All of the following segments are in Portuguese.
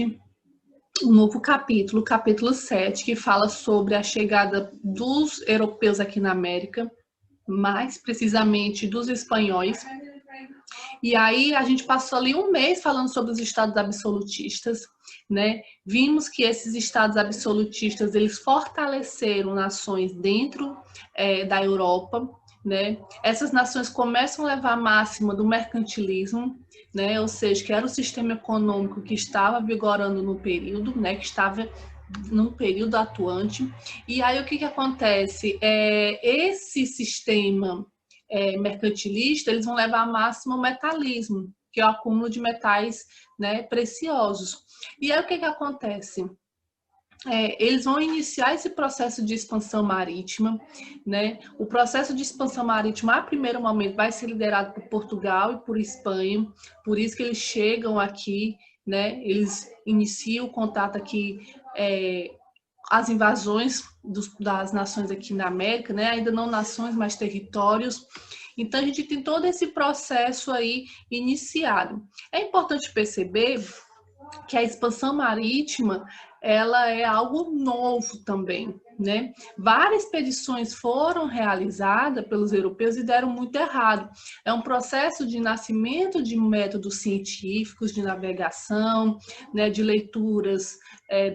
um novo capítulo, o capítulo 7, que fala sobre a chegada dos europeus aqui na América, mais precisamente dos espanhóis. E aí a gente passou ali um mês falando sobre os estados absolutistas, né? Vimos que esses estados absolutistas, eles fortaleceram nações dentro da Europa, né? Essas nações começam a levar a máxima do mercantilismo, né? Ou seja, que era o sistema econômico que estava vigorando no período, né? Que estava num período atuante. E aí o que acontece? Esse sistema mercantilista, eles vão levar a máxima o metalismo, que é o acúmulo de metais, né, preciosos. E aí o que acontece? Eles vão iniciar esse processo de expansão marítima, né? O processo de expansão marítima, a primeiro momento, vai ser liderado por Portugal e por Espanha, por isso que eles chegam aqui, né? Eles iniciam o contato aqui, as invasões das nações aqui na América, né? Ainda não nações, mas territórios. Então, a gente tem todo esse processo aí iniciado. É importante perceber que a expansão marítima, ela é algo novo também, né? Várias expedições foram realizadas pelos europeus e deram muito errado. É um processo de nascimento de métodos científicos de navegação, né, de leituras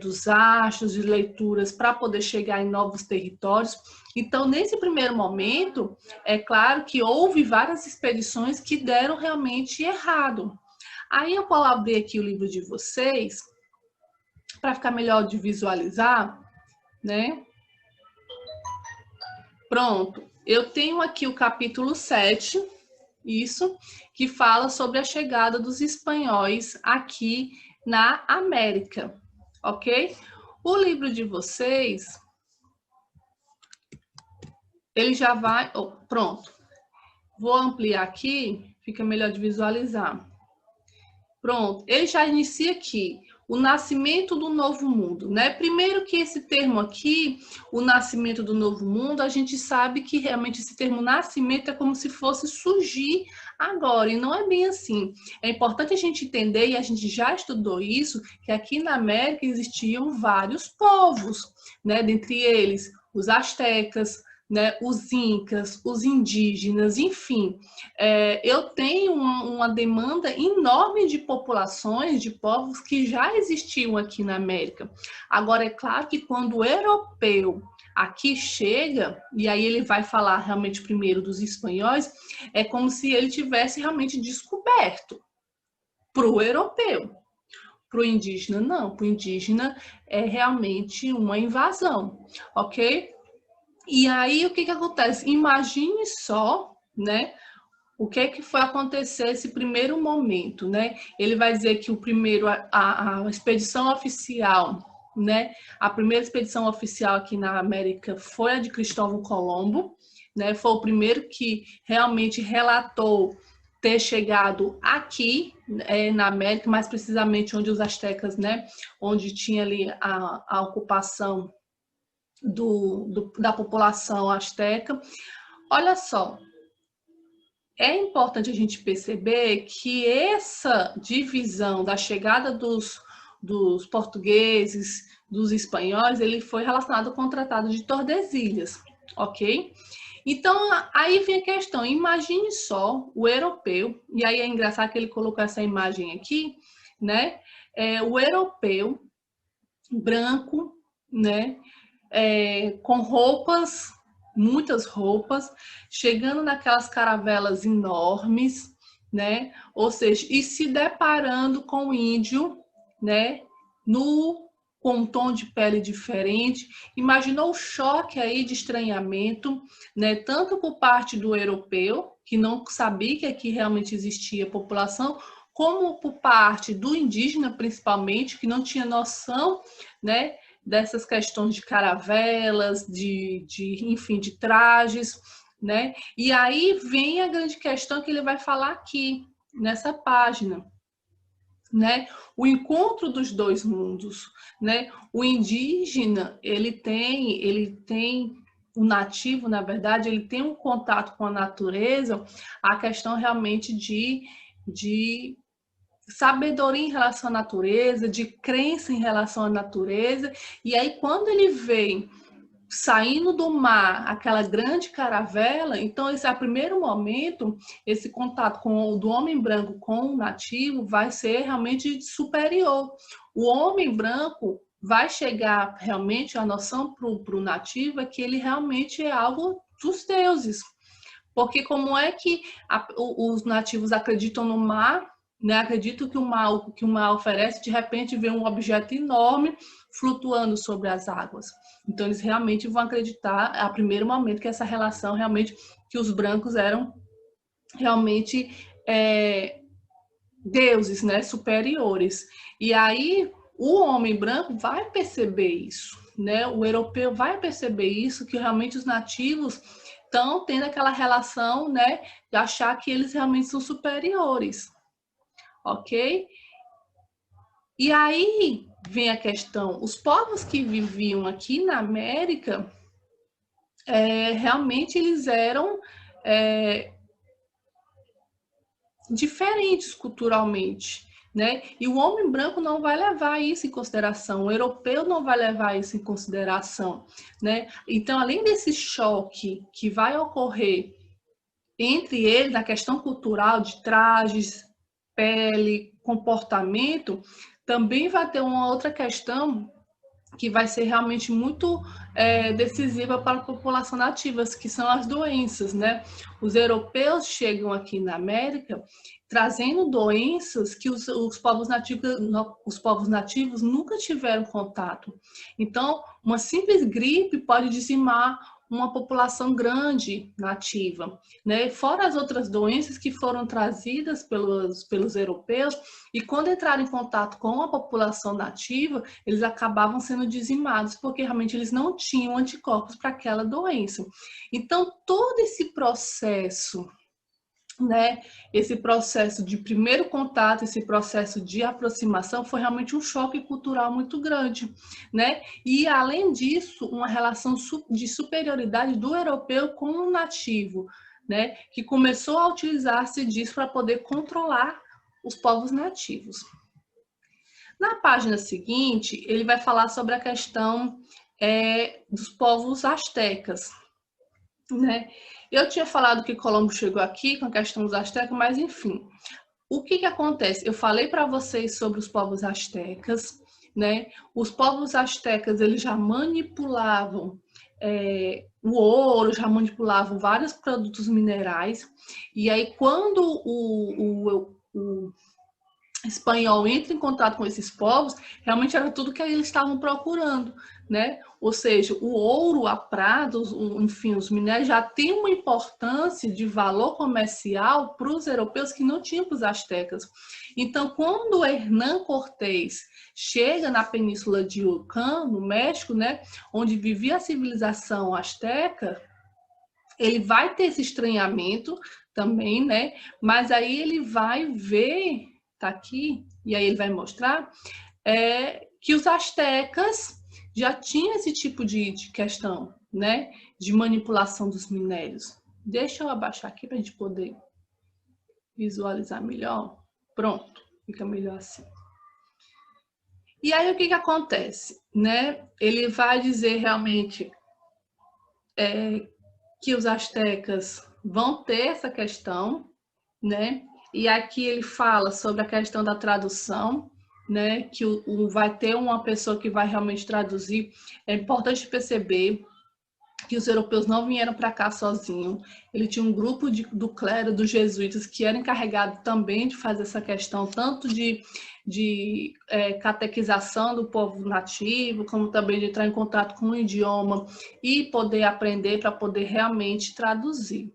dos astros, de leituras para poder chegar em novos territórios. Então, nesse primeiro momento, é claro que houve várias expedições que deram realmente errado. Aí eu vou abrir aqui o livro de vocês, para ficar melhor de visualizar, né? Pronto. Eu tenho aqui o capítulo 7, isso, que fala sobre a chegada dos espanhóis aqui na América, ok? O livro de vocês, ele já vai... Oh, pronto. Vou ampliar aqui, fica melhor de visualizar. Pronto, ele já inicia aqui, o nascimento do novo mundo, né? Primeiro que esse termo aqui, o nascimento do novo mundo, a gente sabe que realmente esse termo nascimento é como se fosse surgir agora, e não é bem assim. É importante a gente entender, e a gente já estudou isso, que aqui na América existiam vários povos, né? Dentre eles, os astecas, né, os incas, os indígenas, enfim, eu tenho uma demanda enorme de populações, de povos que já existiam aqui na América. Agora, é claro que quando o europeu aqui chega, e aí ele vai falar realmente primeiro dos espanhóis, é como se ele tivesse realmente descoberto para o europeu. Para o indígena, não. Para o indígena é realmente uma invasão, ok? E aí, o que acontece? Imagine só, né, o que foi acontecer esse primeiro momento, né? Ele vai dizer que o primeiro, a expedição oficial, né, a primeira expedição oficial aqui na América foi a de Cristóvão Colombo, né? Foi o primeiro que realmente relatou ter chegado aqui, na América, mais precisamente onde os astecas, né, onde tinha ali a ocupação da população asteca. Olha só, é importante a gente perceber que essa divisão da chegada dos portugueses, dos espanhóis, ele foi relacionado com o Tratado de Tordesilhas, ok? Então, aí vem a questão, imagine só o europeu, e aí é engraçado que ele colocou essa imagem aqui, né? O europeu branco, né? Com roupas, muitas roupas, chegando naquelas caravelas enormes, né? Ou seja, e se deparando com o índio, né? Com um tom de pele diferente. Imaginou o choque aí de estranhamento, né? Tanto por parte do europeu, que não sabia que aqui realmente existia população, como por parte do indígena, principalmente, que não tinha noção, né, dessas questões de caravelas, enfim, de trajes, né? E aí vem a grande questão que ele vai falar aqui, nessa página, né? O encontro dos dois mundos, né? O indígena, ele tem o nativo, na verdade, ele tem um contato com a natureza, a questão realmente de sabedoria em relação à natureza, de crença em relação à natureza. E aí, quando ele vem saindo do mar aquela grande caravela, então esse é o primeiro momento, esse contato do homem branco com o nativo vai ser realmente superior. O homem branco vai chegar realmente, a noção para o nativo é que ele realmente é algo dos deuses. Porque como é que os nativos acreditam no mar, né? Acreditam que o mar oferece, de repente vê um objeto enorme flutuando sobre as águas. Então eles realmente vão acreditar, a primeiro momento, que essa relação realmente, que os brancos eram realmente deuses, né? Superiores. E aí o homem branco vai perceber isso, né? O europeu vai perceber isso, que realmente os nativos estão tendo aquela relação, né, de achar que eles realmente são superiores, ok? E aí vem a questão, os povos que viviam aqui na América, realmente eles eram diferentes culturalmente, né? E o homem branco não vai levar isso em consideração, o europeu não vai levar isso em consideração, né? Então, além desse choque que vai ocorrer entre eles, na questão cultural de trajes, pele, comportamento, também vai ter uma outra questão que vai ser realmente muito decisiva para a população nativa, que são as doenças, né? Os europeus chegam aqui na América trazendo doenças que os povos nativos nunca tiveram contato. Então, uma simples gripe pode dizimar uma população grande nativa, né? Fora as outras doenças que foram trazidas pelos europeus, e quando entraram em contato com a população nativa, eles acabavam sendo dizimados, porque realmente eles não tinham anticorpos para aquela doença. Então, todo esse processo, né, esse processo de primeiro contato, esse processo de aproximação foi realmente um choque cultural muito grande, né? E além disso, uma relação de superioridade do europeu com o nativo, né, que começou a utilizar-se disso para poder controlar os povos nativos. Na página seguinte, ele vai falar sobre a questão dos povos astecas, né? Eu tinha falado que Colombo chegou aqui com a questão dos astecas, mas enfim, o que acontece? Eu falei para vocês sobre os povos astecas, né? Os povos astecas, eles já manipulavam o ouro, já manipulavam vários produtos minerais, e aí quando o espanhol entra em contato com esses povos, realmente era tudo que eles estavam procurando, né? Ou seja, o ouro, a prata, enfim, os minérios já têm uma importância de valor comercial para os europeus que não tinham para os astecas. Então, quando Hernán Cortés chega na península de Yucatán, no México, né, onde vivia a civilização asteca, ele vai ter esse estranhamento também, né? Mas aí ele vai ver, tá aqui, e aí ele vai mostrar que os astecas já tinham esse tipo de questão, né? De manipulação dos minérios. Deixa eu abaixar aqui para a gente poder visualizar melhor. Pronto, fica melhor assim. E aí o que acontece, né? Ele vai dizer realmente que os astecas vão ter essa questão, né? E aqui ele fala sobre a questão da tradução, né? Que vai ter uma pessoa que vai realmente traduzir. É importante perceber que os europeus não vieram para cá sozinhos. Ele tinha um grupo do clero, dos jesuítas, que era encarregado também de fazer essa questão, tanto de catequização do povo nativo, como também de entrar em contato com o idioma e poder aprender para poder realmente traduzir.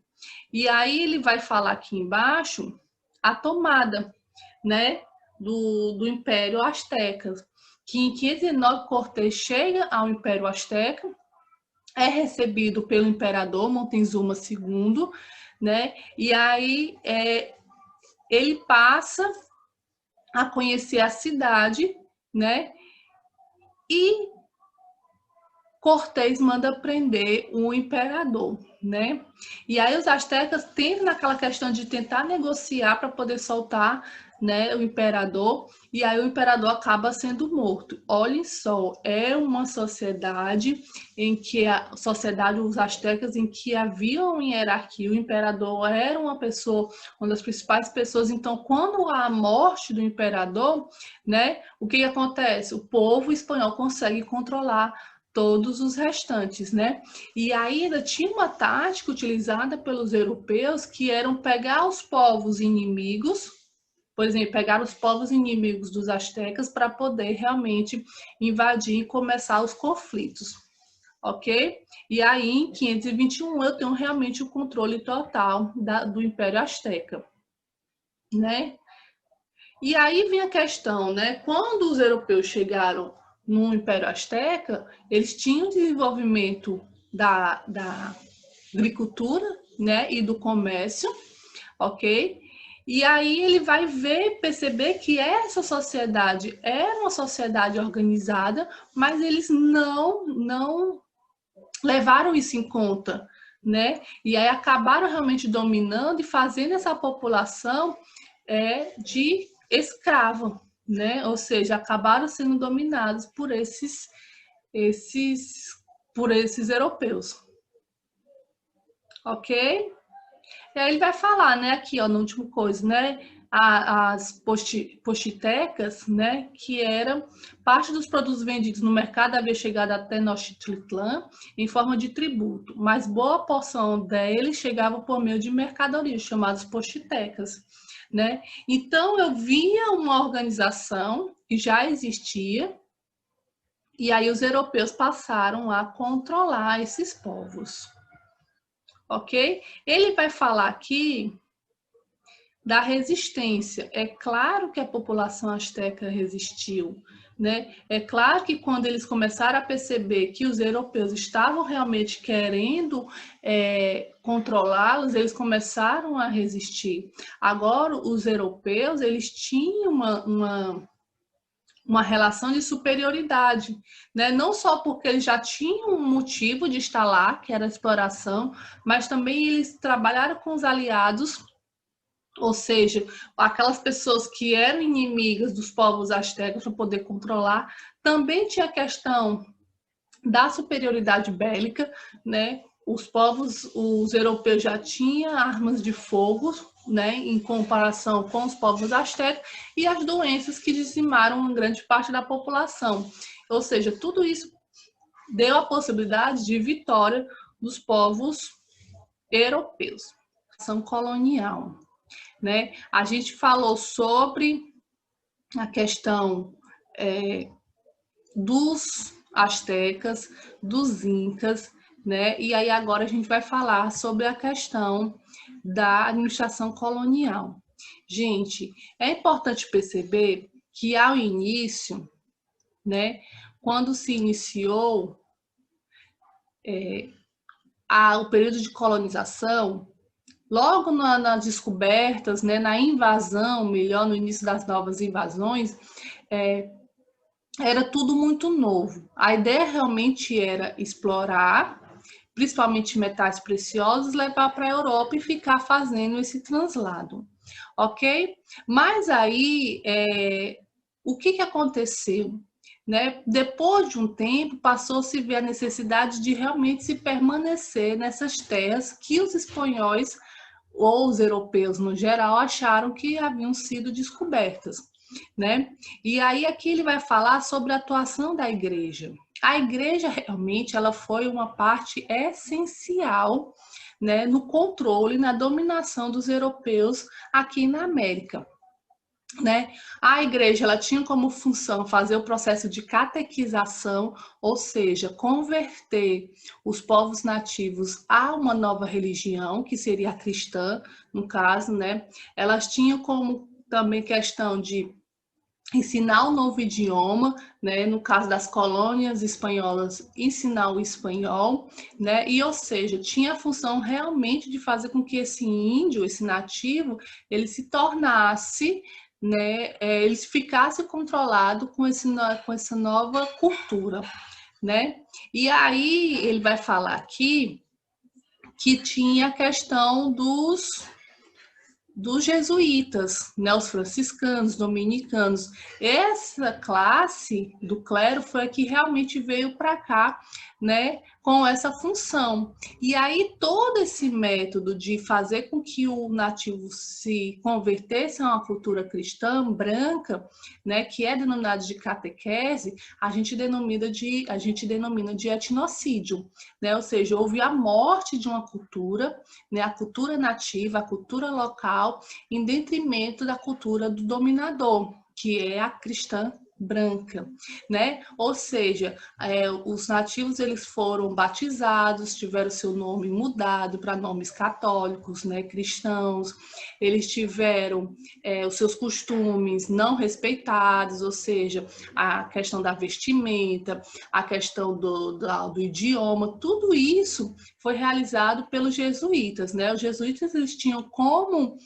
E aí ele vai falar aqui embaixo a tomada, né, do Império Azteca, que em 509 Cortés chega ao Império Azteca, é recebido pelo imperador Montezuma II, né? E aí ele passa a conhecer a cidade, né? E Cortés manda prender o imperador, né? E aí os astecas tentam naquela questão de tentar negociar para poder soltar né, o imperador, e aí o imperador acaba sendo morto. Olhem só, é uma sociedade em que a sociedade, os astecas, em que havia uma hierarquia, o imperador era uma pessoa, uma das principais pessoas. Então, quando há a morte do imperador, né, o que acontece? O povo espanhol consegue controlar todos os restantes, né? E ainda tinha uma tática utilizada pelos europeus que eram pegar os povos inimigos, por exemplo, pegar os povos inimigos dos astecas para poder realmente invadir e começar os conflitos, ok? E aí, em 521, eu tenho realmente o controle total do Império Asteca, né? E aí vem a questão, né? Quando os europeus chegaram no Império Asteca, eles tinham desenvolvimento da agricultura, né, e do comércio, ok? E aí ele vai perceber que essa sociedade era uma sociedade organizada, mas eles não levaram isso em conta, né? E aí acabaram realmente dominando e fazendo essa população de escrava, né? Ou seja, acabaram sendo dominados por esses europeus, ok? E aí ele vai falar, né, aqui, ó, no último coisa, né, as postitecas, né, que eram parte dos produtos vendidos no mercado havia chegado até Tenochtitlan em forma de tributo, mas boa porção deles chegava por meio de mercadorias, chamadas postitecas, né? Então eu via uma organização que já existia, e aí os europeus passaram a controlar esses povos, ok? Ele vai falar aqui da resistência. É claro que a população asteca resistiu, né? É claro que quando eles começaram a perceber que os europeus estavam realmente querendo controlá-los, eles começaram a resistir. Agora, os europeus, eles tinham uma relação de superioridade, né? Não só porque eles já tinham um motivo de estar lá, que era a exploração, mas também eles trabalharam com os aliados, ou seja, aquelas pessoas que eram inimigas dos povos astecas para poder controlar. Também tinha a questão da superioridade bélica, né? Os europeus já tinham armas de fogo, né, em comparação com os povos astecas, e as doenças que dizimaram uma grande parte da população. Ou seja, tudo isso deu a possibilidade de vitória dos povos europeus. Ação colonial, né? A gente falou sobre a questão dos astecas, dos incas, né? E aí agora a gente vai falar sobre a questão da administração colonial. Gente, é importante perceber que ao início, né, quando se iniciou o período de colonização, logo nas descobertas, né, na invasão, melhor, no início das novas invasões, era tudo muito novo. A ideia realmente era explorar, principalmente metais preciosos, levar para a Europa e ficar fazendo esse translado, ok? Mas aí, o que aconteceu? Né? Depois de um tempo, passou-se a ver a necessidade de realmente se permanecer nessas terras que os espanhóis ou os europeus no geral acharam que haviam sido descobertas, né? E aí aqui ele vai falar sobre a atuação da igreja. A igreja realmente ela foi uma parte essencial, né, no controle, na dominação dos europeus aqui na América. Né? A igreja ela tinha como função fazer o processo de catequização, ou seja, converter os povos nativos a uma nova religião, que seria a cristã, no caso, né? Elas tinham como também questão de ensinar um novo idioma, né? No caso das colônias espanholas, ensinar o espanhol, né? E, ou seja, tinha a função realmente de fazer com que esse índio, esse nativo, ele se tornasse, né? Ele ficasse controlado com essa nova cultura, né? E aí ele vai falar aqui que tinha a questão dos jesuítas, né, os franciscanos, dominicanos. Essa classe do clero foi a que realmente veio para cá, né, com essa função. E aí todo esse método de fazer com que o nativo se convertesse a uma cultura cristã branca, né, que é denominado de catequese, a gente denomina de etnocídio, né? Ou seja, houve a morte de uma cultura, né, a cultura nativa, a cultura local, em detrimento da cultura do dominador, que é a cristã branca, né? Ou seja, os nativos eles foram batizados, tiveram seu nome mudado para nomes católicos, né, cristãos. Eles tiveram os seus costumes não respeitados, ou seja, a questão da vestimenta, a questão do idioma, tudo isso foi realizado pelos jesuítas, né? Os jesuítas eles tinham como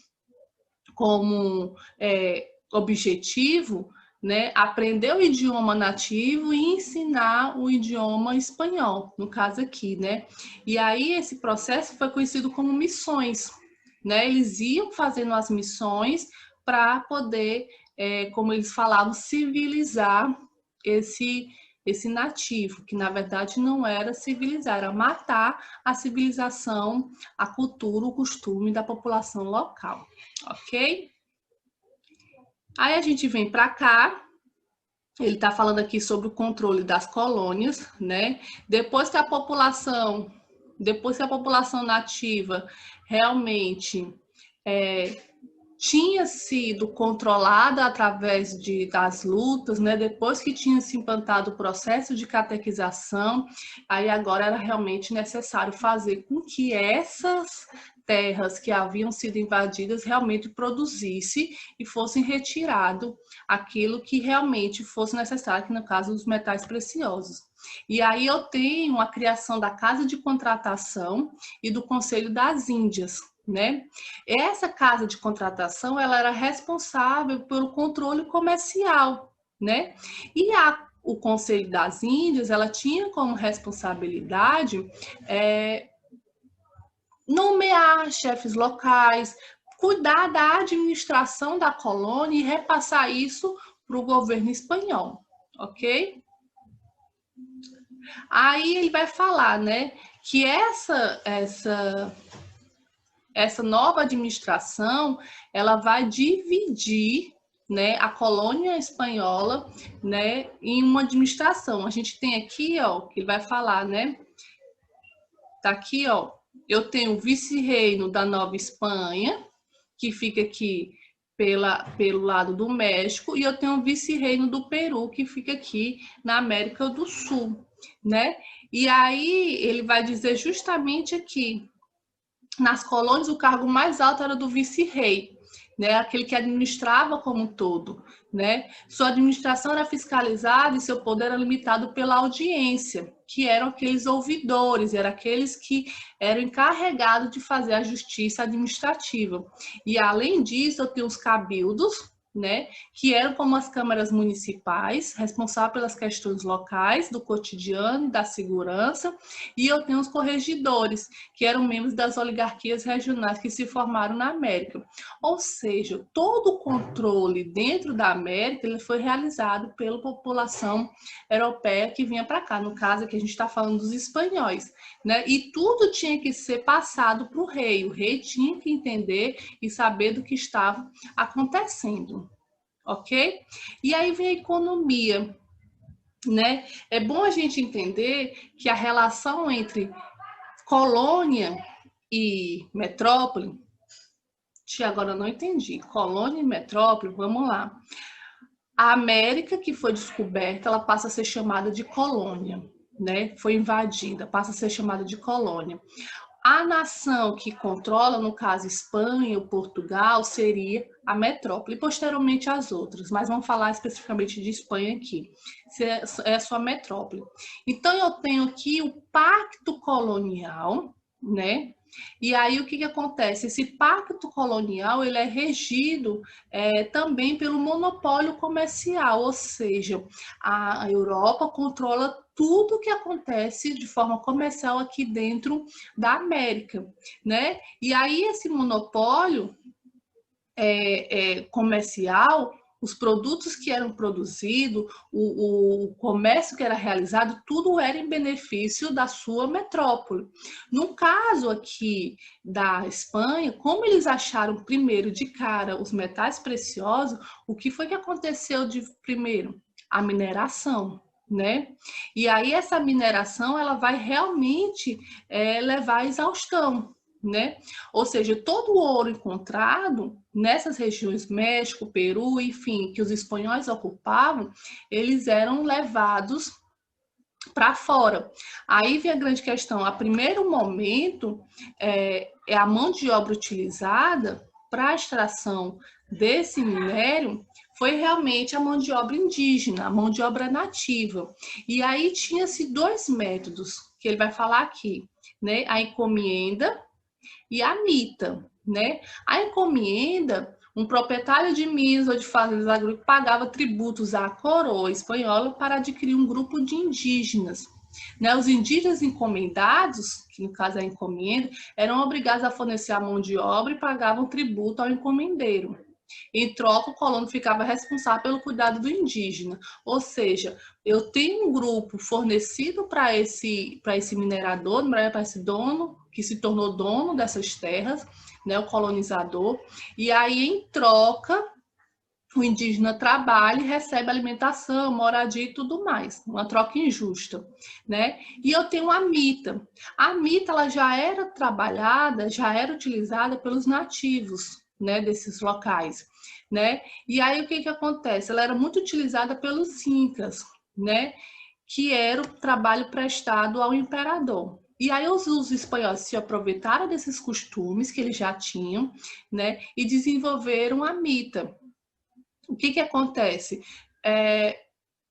objetivo, né, aprender o idioma nativo e ensinar o idioma espanhol, no caso aqui, né? E aí esse processo foi conhecido como missões, né? Eles iam fazendo as missões para poder, como eles falavam, civilizar esse nativo, que na verdade não era civilizar, era matar a civilização, a cultura, o costume da população local, ok? Aí a gente vem para cá, ele está falando aqui sobre o controle das colônias, né? Depois que a população nativa realmente tinha sido controlada através das lutas, né? Depois que tinha se implantado o processo de catequização, aí agora era realmente necessário fazer com que essas terras que haviam sido invadidas realmente produzisse e fossem retirado aquilo que realmente fosse necessário, que no caso os metais preciosos. E aí eu tenho a criação da Casa de Contratação e do Conselho das Índias, né? Essa casa de contratação ela era responsável pelo controle comercial, né? E o Conselho das Índias ela tinha como responsabilidade nomear chefes locais, cuidar da administração da colônia e repassar isso para o governo espanhol, ok? Aí ele vai falar, né, que essa nova administração ela vai dividir, né, a colônia espanhola, né, em uma administração. A gente tem aqui, ó, que ele vai falar, né? Tá aqui, ó. Eu tenho o vice-reino da Nova Espanha, que fica aqui pelo lado do México, e eu tenho o vice-reino do Peru, que fica aqui na América do Sul, né? E aí ele vai dizer justamente aqui, nas colônias, o cargo mais alto era do vice-rei, né? Aquele que administrava como um todo, né? Sua administração era fiscalizada e seu poder era limitado pela audiência, que eram aqueles ouvidores, eram aqueles que eram encarregados de fazer a justiça administrativa. E além disso, eu tenho os cabildos, né, que eram como as câmaras municipais, responsáveis pelas questões locais, do cotidiano, da segurança, e eu tenho os corregedores, que eram membros das oligarquias regionais que se formaram na América. Ou seja, todo o controle dentro da América ele foi realizado pela população europeia que vinha para cá, no caso aqui a gente está falando dos espanhóis, né? E tudo tinha que ser passado para o rei tinha que entender e saber do que estava acontecendo, ok? E aí vem a economia, né? É bom a gente entender que a relação entre colônia e metrópole, agora eu não entendi, colônia e metrópole, vamos lá. A América que foi descoberta, ela passa a ser chamada de colônia, né? Foi invadida, passa a ser chamada de colônia. A nação que controla, no caso Espanha ou Portugal, seria a metrópole, e posteriormente as outras, mas vamos falar especificamente de Espanha aqui, é a sua metrópole. Então eu tenho aqui o Pacto Colonial, né? E aí o que acontece? Esse pacto colonial ele é regido também pelo monopólio comercial, ou seja, a Europa controla tudo que acontece de forma comercial aqui dentro da América, né? E aí esse monopólio comercial, os produtos que eram produzidos, o comércio que era realizado, tudo era em benefício da sua metrópole. No caso aqui da Espanha, como eles acharam primeiro de cara os metais preciosos, o que foi que aconteceu de primeiro? A mineração, né? E aí essa mineração ela vai realmente levar à exaustão, né? Ou seja, todo o ouro encontrado nessas regiões, México, Peru, enfim, que os espanhóis ocupavam, eles eram levados para fora. Aí vem a grande questão. A primeiro momento, a mão de obra utilizada para a extração desse minério foi realmente a mão de obra indígena, a mão de obra nativa. E aí tinha-se dois métodos, que ele vai falar aqui, né? A encomienda e a mita, né? A encomienda, um proprietário de minas ou de fazendas agrícolas pagava tributos à coroa espanhola para adquirir um grupo de indígenas. Né? Os indígenas encomendados, que no caso é a encomienda, eram obrigados a fornecer a mão de obra e pagavam tributo ao encomendeiro. Em troca, o colono ficava responsável pelo cuidado do indígena. Ou seja, eu tenho um grupo fornecido para esse minerador, para esse dono, que se tornou dono dessas terras, né, o colonizador, e aí, em troca, o indígena trabalha e recebe alimentação, moradia e tudo mais, uma troca injusta, né? E eu tenho a mita. A mita ela já era trabalhada, já era utilizada pelos nativos, né, desses locais, né? E aí o que acontece? Ela era muito utilizada pelos incas, né? Que era o trabalho prestado ao imperador. E aí os espanhóis se aproveitaram desses costumes que eles já tinham, né? E desenvolveram a mita. O que acontece?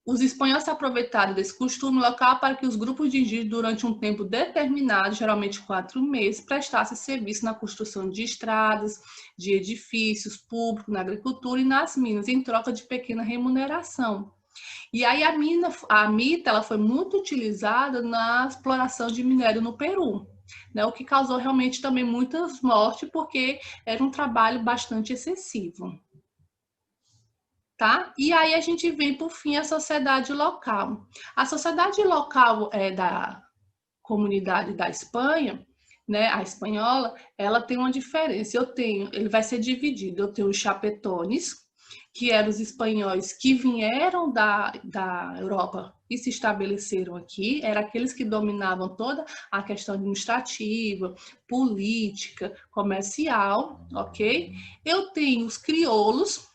Os espanhóis se aproveitaram desse costume local para que os grupos de indígenas, durante um tempo determinado, geralmente 4 meses, prestassem serviço na construção de estradas, de edifícios públicos, na agricultura e nas minas, em troca de pequena remuneração. E aí a mita ela foi muito utilizada na exploração de minério no Peru, né, o que causou realmente também muitas mortes, porque era um trabalho bastante excessivo. Tá? E aí a gente vem, por fim, a sociedade local. A sociedade local da comunidade da Espanha, né, a espanhola, ela tem uma diferença. Ele vai ser dividido. Eu tenho os chapetones, que eram os espanhóis que vieram da Europa e se estabeleceram aqui, eram aqueles que dominavam toda a questão administrativa, política, comercial, ok? Eu tenho os crioulos,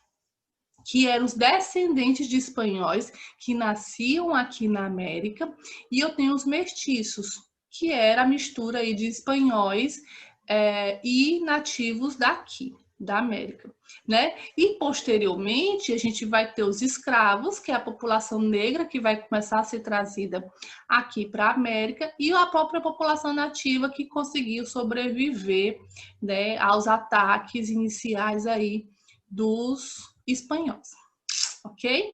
que eram os descendentes de espanhóis que nasciam aqui na América, e eu tenho os mestiços, que era a mistura aí de espanhóis e nativos daqui, da América, né? E posteriormente a gente vai ter os escravos, que é a população negra que vai começar a ser trazida aqui para a América, e a própria população nativa que conseguiu sobreviver, né, aos ataques iniciais aí dos espanhóis, ok?